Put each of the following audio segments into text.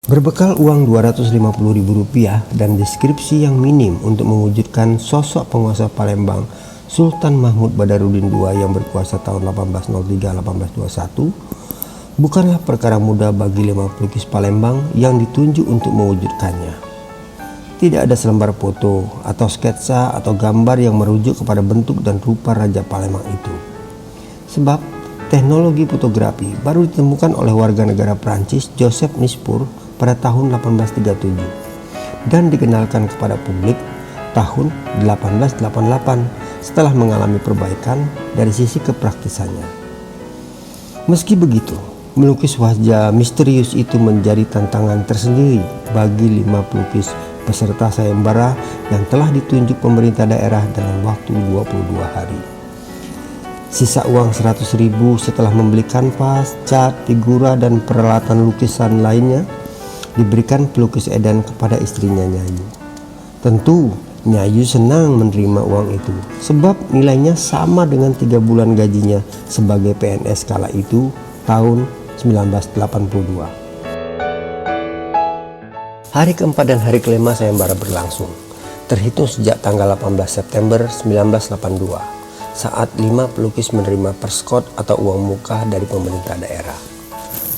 Berbekal uang Rp250.000 dan deskripsi yang minim untuk mewujudkan sosok penguasa Palembang Sultan Mahmud Badarudin II yang berkuasa tahun 1803-1821 bukanlah perkara mudah bagi 5 pelukis Palembang yang ditunjuk untuk mewujudkannya. Tidak ada selembar foto atau sketsa atau gambar yang merujuk kepada bentuk dan rupa Raja Palembang itu. Sebab teknologi fotografi baru ditemukan oleh warga negara Prancis Joseph Nispur pada tahun 1837 dan dikenalkan kepada publik tahun 1888 setelah mengalami perbaikan dari sisi kepraktisannya. Meski begitu, melukis wajah misterius itu menjadi tantangan tersendiri bagi 5 pelukis peserta sayembara yang telah ditunjuk pemerintah daerah dalam waktu 22 hari. Sisa uang 100.000 setelah membeli kanvas, cat, figura, dan peralatan lukisan lainnya diberikan pelukis Eden kepada istrinya Nyayu. Tentu Nyayu senang menerima uang itu sebab nilainya sama dengan 3 bulan gajinya sebagai PNS kala itu tahun 1982. Hari keempat dan hari kelima sayembara berlangsung, terhitung sejak tanggal 18 September 1982 saat 5 pelukis menerima perskot atau uang muka dari pemerintah daerah.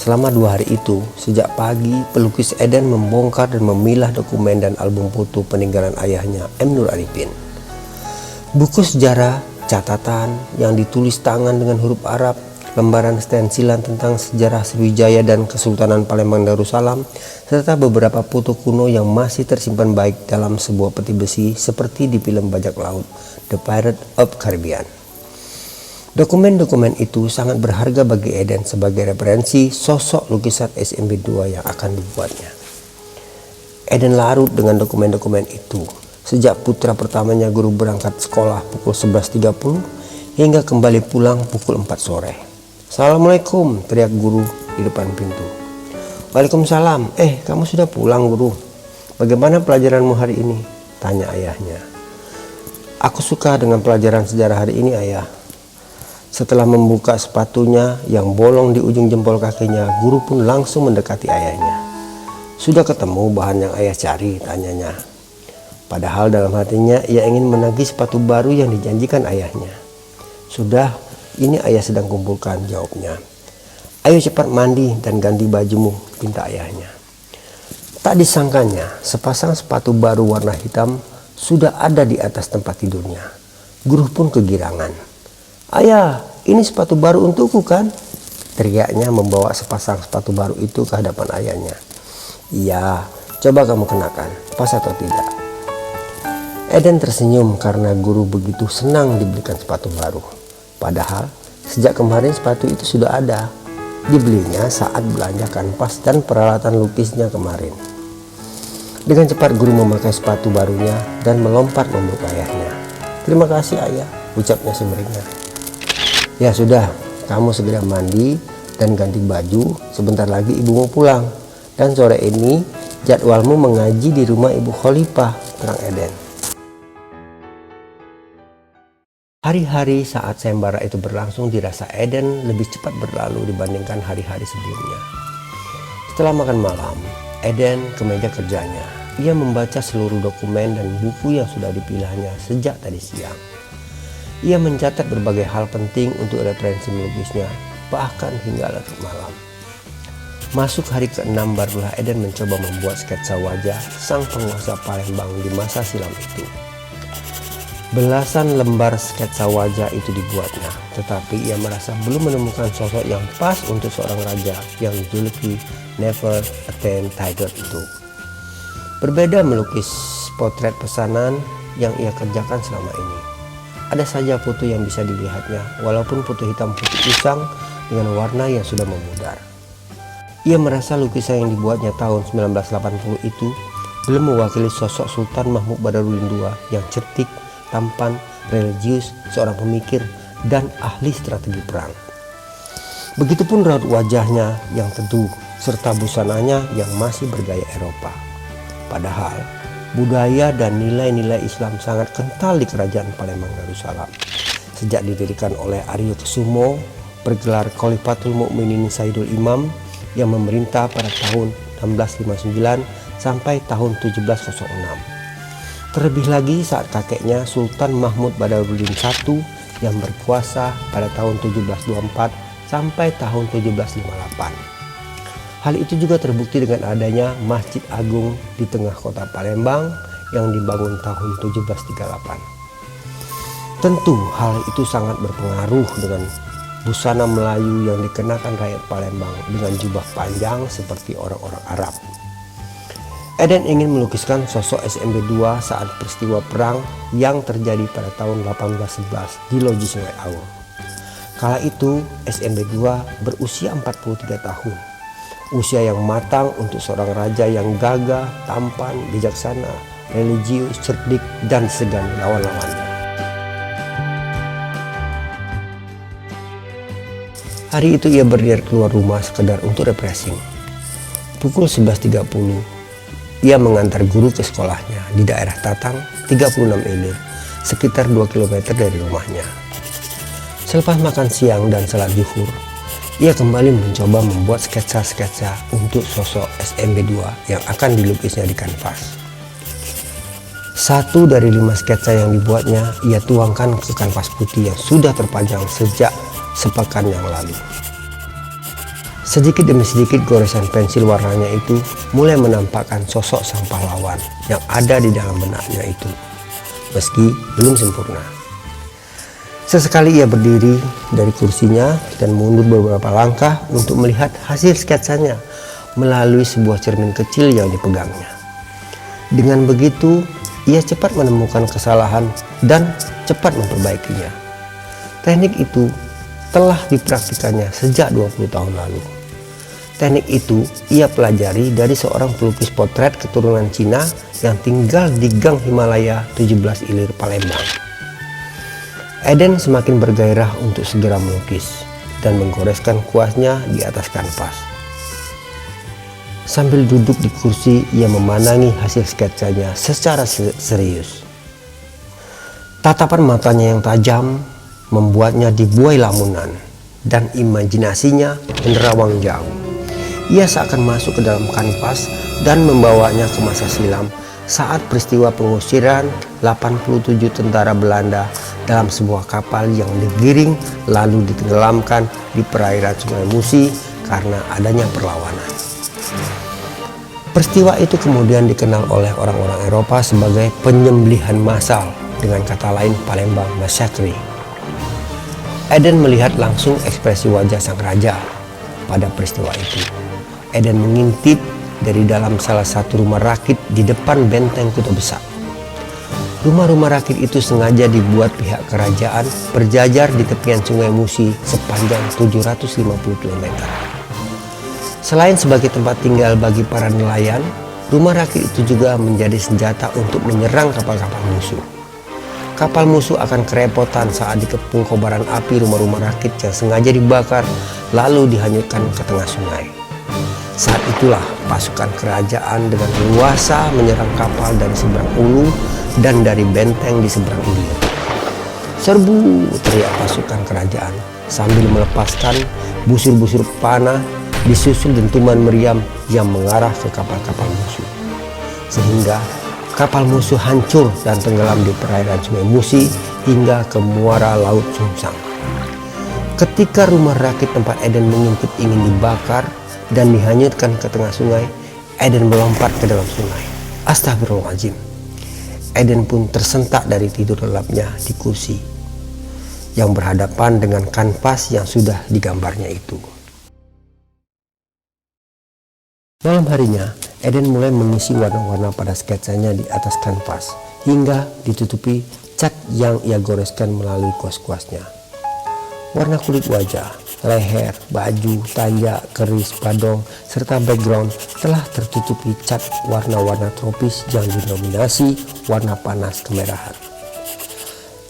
Selama 2 hari itu, sejak pagi pelukis Eden membongkar dan memilah dokumen dan album foto peninggalan ayahnya M. Nur Arifin. Buku sejarah, catatan yang ditulis tangan dengan huruf Arab, lembaran stensilan tentang sejarah Sriwijaya dan Kesultanan Palembang Darussalam, serta beberapa foto kuno yang masih tersimpan baik dalam sebuah peti besi seperti di film bajak laut The Pirates of Caribbean. Dokumen-dokumen itu sangat berharga bagi Eden sebagai referensi sosok lukisan SMB II yang akan dibuatnya. Eden larut dengan dokumen-dokumen itu sejak putra pertamanya guru berangkat sekolah pukul 11.30 hingga kembali pulang pukul 4 sore. "Assalamualaikum," teriak guru di depan pintu. "Waalaikumsalam. Kamu sudah pulang, guru? Bagaimana pelajaranmu hari ini?" tanya ayahnya. "Aku suka dengan pelajaran sejarah hari ini, ayah." Setelah membuka sepatunya yang bolong di ujung jempol kakinya, guru pun langsung mendekati ayahnya. "Sudah ketemu bahan yang ayah cari?" tanyanya. Padahal dalam hatinya ia ingin menagih sepatu baru yang dijanjikan ayahnya. "Sudah, ini ayah sedang kumpulkan," jawabnya. "Ayo cepat mandi dan ganti bajumu," pinta ayahnya. Tak disangkanya, sepasang sepatu baru warna hitam sudah ada di atas tempat tidurnya. Guru pun kegirangan. "Ayah, ini sepatu baru untukku kan?" teriaknya membawa sepasang sepatu baru itu ke hadapan ayahnya. "Iya, coba kamu kenakan, pas atau tidak?" Eden tersenyum karena guru begitu senang dibelikan sepatu baru. Padahal sejak kemarin sepatu itu sudah ada. Dibelinya saat belanja kanvas dan peralatan lukisnya kemarin. Dengan cepat guru memakai sepatu barunya dan melompat memeluk ayahnya. "Terima kasih, ayah," ucapnya sumringah. "Ya sudah, kamu segera mandi dan ganti baju, sebentar lagi ibumu pulang. Dan sore ini jadwalmu mengaji di rumah Ibu Khalifah," terang Eden. Hari-hari saat sayembara itu berlangsung dirasa Eden lebih cepat berlalu dibandingkan hari-hari sebelumnya. Setelah makan malam, Eden ke meja kerjanya. Ia membaca seluruh dokumen dan buku yang sudah dipilahnya sejak tadi siang. Ia mencatat berbagai hal penting untuk referensi melukisnya, bahkan hingga larut malam. Masuk hari ke-6 barulah Eden mencoba membuat sketsa wajah sang penguasa Palembang di masa silam itu. Belasan lembar sketsa wajah itu dibuatnya, tetapi ia merasa belum menemukan sosok yang pas untuk seorang raja yang dijuluki Never Attain Tiger itu. Berbeda melukis potret pesanan yang ia kerjakan selama ini. Ada saja foto yang bisa dilihatnya, walaupun foto hitam putih usang dengan warna yang sudah memudar. Ia merasa lukisan yang dibuatnya tahun 1980 itu belum mewakili sosok Sultan Mahmud Badarudin II yang cerdik, tampan, religius, seorang pemikir, dan ahli strategi perang. Begitupun raut wajahnya yang teduh, serta busananya yang masih bergaya Eropa. Padahal budaya dan nilai-nilai Islam sangat kental di kerajaan Palembang Darussalam. Sejak didirikan oleh Aryo Kusumo, bergelar Khalifatul Mukminin Sayyidul Imam yang memerintah pada tahun 1659 sampai tahun 1706. Terlebih lagi saat kakeknya Sultan Mahmud Badarudin I yang berkuasa pada tahun 1724 sampai tahun 1758. Hal itu juga terbukti dengan adanya Masjid Agung di tengah kota Palembang yang dibangun tahun 1738. Tentu hal itu sangat berpengaruh dengan busana Melayu yang dikenakan rakyat Palembang dengan jubah panjang seperti orang-orang Arab. Eden ingin melukiskan sosok SMB2 saat peristiwa perang yang terjadi pada tahun 1811 di Loji Sungai Awur. Kala itu SMB2 berusia 43 tahun. Usia yang matang untuk seorang raja yang gagah, tampan, bijaksana, religius, cerdik, dan segan lawan-lawannya. Hari itu ia berdiri keluar rumah sekedar untuk refreshing. Pukul 11.30, ia mengantar guru ke sekolahnya di daerah Tatang, 36 Ilir, sekitar 2 km dari rumahnya. Selepas makan siang dan salat zuhur, ia kembali mencoba membuat sketsa-sketsa untuk sosok SMB2 yang akan dilukisnya di kanvas. 1 dari 5 sketsa yang dibuatnya ia tuangkan ke kanvas putih yang sudah terpajang sejak sepekan yang lalu. Sedikit demi sedikit goresan pensil warnanya itu mulai menampakkan sosok sang pahlawan yang ada di dalam benaknya itu, meski belum sempurna. Sesekali ia berdiri dari kursinya dan mundur beberapa langkah untuk melihat hasil sketsanya melalui sebuah cermin kecil yang dipegangnya. Dengan begitu, ia cepat menemukan kesalahan dan cepat memperbaikinya. Teknik itu telah dipraktikannya sejak 20 tahun lalu. Teknik itu ia pelajari dari seorang pelukis potret keturunan Cina yang tinggal di Gang Himalaya 17 Ilir Palembang. Eden semakin bergairah untuk segera melukis dan menggoreskan kuasnya di atas kanvas. Sambil duduk di kursi, ia memandangi hasil sketsanya secara serius. Tatapan matanya yang tajam membuatnya dibuai lamunan dan imajinasinya menerawang jauh. Ia seakan masuk ke dalam kanvas dan membawanya ke masa silam saat peristiwa pengusiran 87 tentara Belanda dalam sebuah kapal yang digiring lalu ditenggelamkan di perairan Sungai Musi karena adanya perlawanan. Peristiwa itu kemudian dikenal oleh orang-orang Eropa sebagai penyembelihan massal, dengan kata lain Palembang Massacre. Eden melihat langsung ekspresi wajah sang raja pada peristiwa itu. Eden mengintip dari dalam salah satu rumah rakit di depan benteng Kuta Besar. Rumah-rumah rakit itu sengaja dibuat pihak kerajaan berjajar di tepian Sungai Musi sepanjang 750 km. Selain sebagai tempat tinggal bagi para nelayan, rumah rakit itu juga menjadi senjata untuk menyerang kapal-kapal musuh. Kapal musuh akan kerepotan saat dikepung kobaran api rumah-rumah rakit yang sengaja dibakar lalu dihanyutkan ke tengah sungai. Saat itulah pasukan kerajaan dengan leluasa menyerang kapal dari seberang ulu dan dari benteng di seberang ilir. "Serbu!" teriak pasukan kerajaan sambil melepaskan busur-busur panah disusul dentuman meriam yang mengarah ke kapal-kapal musuh. Sehingga kapal musuh hancur dan tenggelam di perairan Sungai Musi hingga ke muara Laut Sumsang. Ketika rumah rakit tempat Eden mengintip ingin dibakar dan dihanyutkan ke tengah sungai, Eden melompat ke dalam sungai. Astagfirullahaladzim. Eden pun tersentak dari tidur lelapnya di kursi yang berhadapan dengan kanvas yang sudah digambarnya itu. Malam harinya, Eden mulai mengisi warna-warna pada sketsanya di atas kanvas hingga ditutupi cat yang ia goreskan melalui kuas-kuasnya. Warna kulit wajah, leher, baju, tanjak, keris, badong, serta background telah tertutupi cat warna-warna tropis yang didominasi warna panas kemerahan.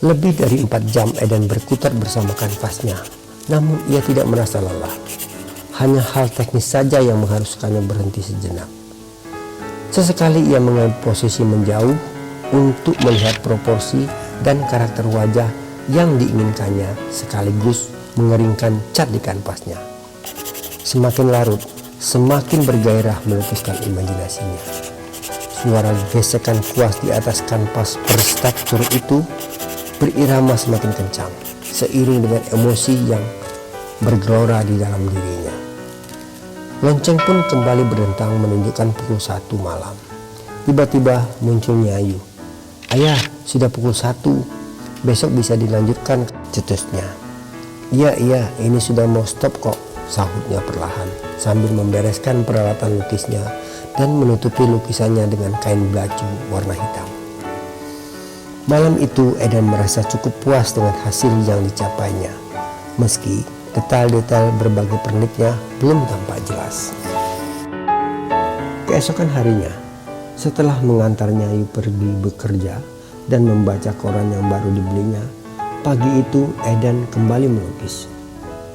Lebih dari 4 jam Eden berkutat bersama kanvasnya, namun ia tidak merasa lelah. Hanya hal teknis saja yang mengharuskannya berhenti sejenak. Sesekali ia mengambil posisi menjauh untuk melihat proporsi dan karakter wajah yang diinginkannya sekaligus mengeringkan cat di kanvasnya. Semakin larut, semakin bergairah melukiskan imajinasinya. Suara gesekan kuas di atas kanvas berstruktur itu berirama semakin kencang, seiring dengan emosi yang bergelora di dalam dirinya. Lonceng pun kembali berdentang menunjukkan pukul 1 malam. Tiba-tiba muncul Nyayu. "Ayah, sudah pukul 1. Besok bisa dilanjutkan," cetusnya. Iya, ini sudah mau stop kok," sahutnya perlahan, sambil membereskan peralatan lukisnya dan menutupi lukisannya dengan kain belacu warna hitam. Malam itu Eden merasa cukup puas dengan hasil yang dicapainya, meski detail-detail berbagai perniknya belum tampak jelas. Keesokan harinya, setelah mengantar Nyayu pergi bekerja dan membaca koran yang baru dibelinya, pagi itu Eden kembali melukis.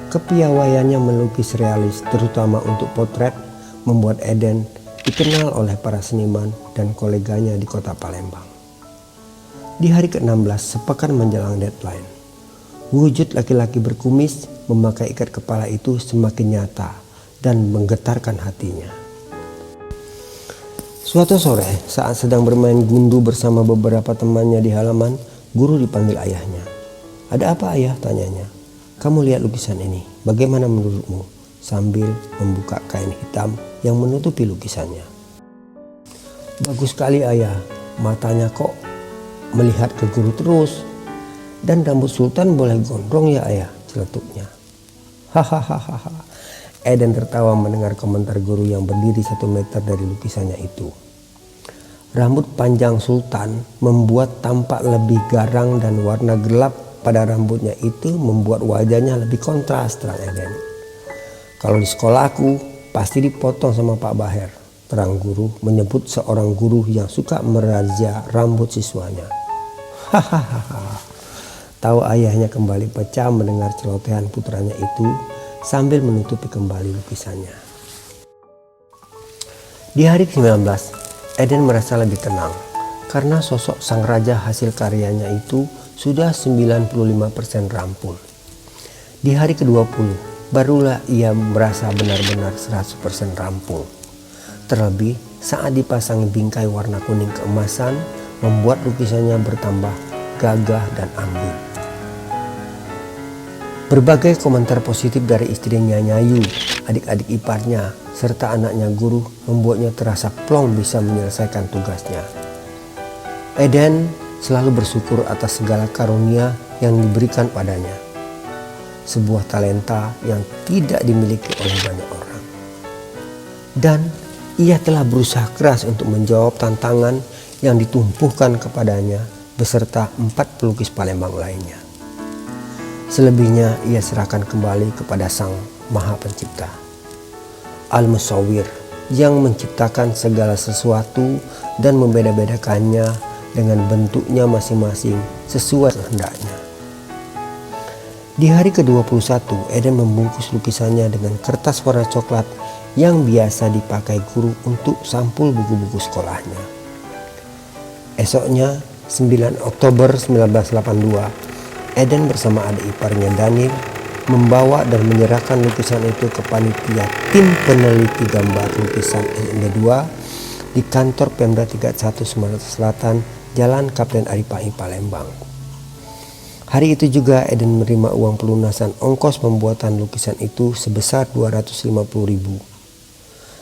Kepiawaiannya melukis realis, terutama untuk potret, membuat Eden dikenal oleh para seniman dan koleganya di kota Palembang. Di hari ke-16, sepekan menjelang deadline, wujud laki-laki berkumis memakai ikat kepala itu semakin nyata dan menggetarkan hatinya. Suatu sore, saat sedang bermain gundu bersama beberapa temannya di halaman, guru dipanggil ayahnya. "Ada apa, ayah?" tanyanya. "Kamu lihat lukisan ini, bagaimana menurutmu?" sambil membuka kain hitam yang menutupi lukisannya. "Bagus sekali, ayah. Matanya kok melihat ke guru terus. Dan rambut sultan boleh gondrong ya, ayah?" celetuknya. Hahaha. Eden tertawa mendengar komentar guru yang berdiri 1 meter dari lukisannya itu. Rambut panjang sultan membuat tampak lebih garang dan warna gelap pada rambutnya itu membuat wajahnya lebih kontras, terang Eden. "Kalau di sekolahku pasti dipotong sama Pak Baher," terang guru menyebut seorang guru yang suka merazia rambut siswanya. Hahaha. Tahu ayahnya kembali pecah mendengar celotehan putranya itu sambil menutupi kembali lukisannya. Di hari ke-19, Eden merasa lebih tenang karena sosok sang raja hasil karyanya itu sudah 95% rampung. Di hari ke-20, barulah ia merasa benar-benar 100% rampung. Terlebih saat dipasangi bingkai warna kuning keemasan, membuat lukisannya bertambah gagah dan anggun. Berbagai komentar positif dari istrinya Nyayu, adik-adik iparnya, serta anaknya guru membuatnya terasa plong bisa menyelesaikan tugasnya. Eden selalu bersyukur atas segala karunia yang diberikan padanya. Sebuah talenta yang tidak dimiliki oleh banyak orang. Dan ia telah berusaha keras untuk menjawab tantangan yang ditumpuhkan kepadanya beserta 4 pelukis Palembang lainnya. Selebihnya ia serahkan kembali kepada Sang Maha Pencipta, Al-Musawwir, yang menciptakan segala sesuatu dan membeda-bedakannya dengan bentuknya masing-masing sesuai kehendaknya. Di hari ke-21, Eden membungkus lukisannya dengan kertas warna coklat yang biasa dipakai guru untuk sampul buku-buku sekolahnya. Esoknya, 9 Oktober 1982, Eden bersama adik iparnya Daniel membawa dan menyerahkan lukisan itu ke panitia tim peneliti gambar lukisan SMB 2 di kantor Pemda 31 Sumatera Selatan, Jalan Kapten Aripahi, Palembang. Hari itu juga Eden menerima uang pelunasan ongkos pembuatan lukisan itu sebesar 250.000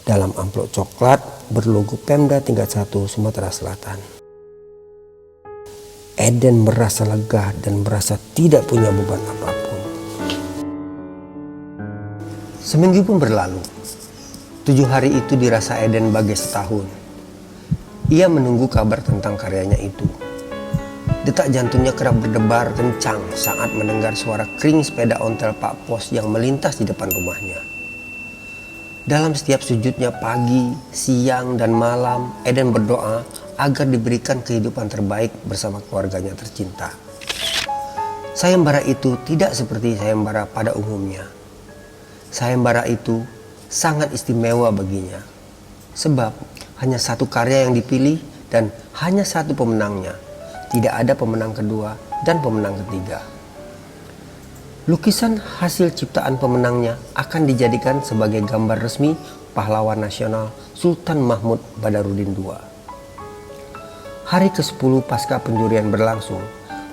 dalam amplop coklat berlogo Pemda tingkat 1 Sumatera Selatan. Eden merasa lega dan merasa tidak punya beban apapun. Seminggu pun berlalu. 7 hari itu dirasa Eden bagai setahun. Ia menunggu kabar tentang karyanya itu. Detak jantungnya kerap berdebar kencang saat mendengar suara kering sepeda ontel Pak Pos yang melintas di depan rumahnya. Dalam setiap sujudnya pagi, siang, dan malam, Eden berdoa agar diberikan kehidupan terbaik bersama keluarganya tercinta. Sayembara itu tidak seperti sayembara pada umumnya. Sayembara itu sangat istimewa baginya, sebab hanya satu karya yang dipilih dan hanya satu pemenangnya. Tidak ada pemenang kedua dan pemenang ketiga. Lukisan hasil ciptaan pemenangnya akan dijadikan sebagai gambar resmi pahlawan nasional Sultan Mahmud Badarudin II. Hari ke-10 pasca penjurian berlangsung,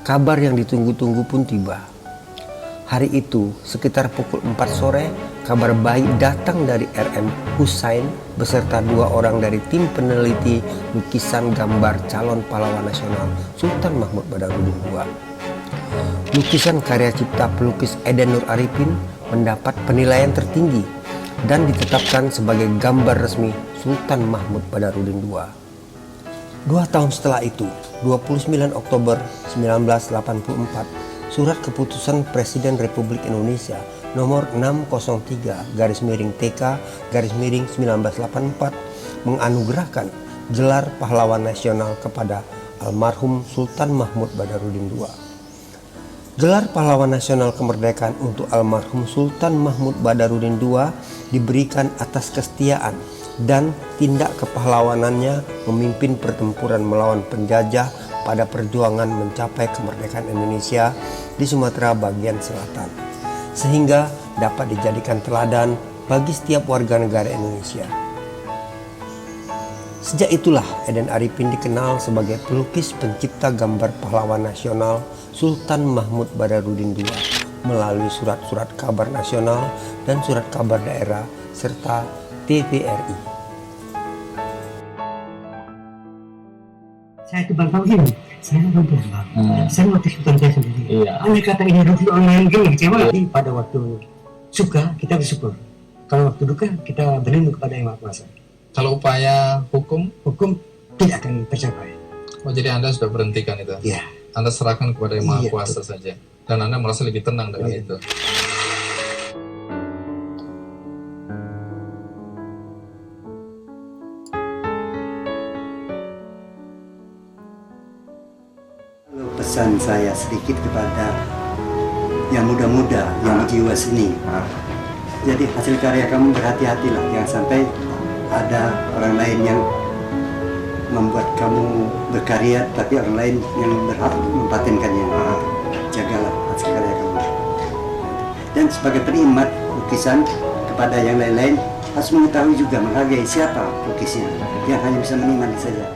kabar yang ditunggu-tunggu pun tiba. Hari itu, sekitar pukul 4 sore, kabar baik datang dari RM Hussein beserta 2 orang dari tim peneliti lukisan gambar calon pahlawan nasional Sultan Mahmud Badarudin II. Lukisan karya cipta pelukis Eden Nur Arifin mendapat penilaian tertinggi dan ditetapkan sebagai gambar resmi Sultan Mahmud Badarudin II. 2 tahun setelah itu, 29 Oktober 1984, Surat Keputusan Presiden Republik Indonesia nomor 603-TK-1984 menganugerahkan gelar pahlawan nasional kepada almarhum Sultan Mahmud Badarudin II. Gelar pahlawan nasional kemerdekaan untuk almarhum Sultan Mahmud Badarudin II diberikan atas kesetiaan dan tindak kepahlawanannya memimpin pertempuran melawan penjajah pada perjuangan mencapai kemerdekaan Indonesia di Sumatera bagian selatan, sehingga dapat dijadikan teladan bagi setiap warga negara Indonesia. Sejak itulah Eden Arifin dikenal sebagai pelukis pencipta gambar pahlawan nasional Sultan Mahmud Badarudin II melalui surat-surat kabar nasional dan surat kabar daerah serta TVRI. Saya itu bang gini, saya nonton bang. Saya waktu sultan saya sendiri. Iya. Andai kata ini rugi online gini kecewa. Jadi pada waktu suka kita bersyukur. Kalau waktu duka kita berlindung kepada Yang Maha Kuasa. Kalau upaya hukum tidak akan tercapai. Oh, jadi Anda sudah berhentikan itu? Iya. Anda serahkan kepada Yang Maha Kuasa saja. Dan Anda merasa lebih tenang dengan itu. Pesan saya sedikit kepada yang muda-muda, yang jiwa seni. Jadi hasil karya kamu berhati-hatilah, jangan sampai ada orang lain yang membuat kamu berkarya tapi orang lain yang berhak mempatenkannya. Jagalah hasil karya kamu. Dan sebagai penikmat lukisan kepada yang lain-lain harus mengetahui juga menghargai siapa lukisnya, yang hanya bisa menikmati saja.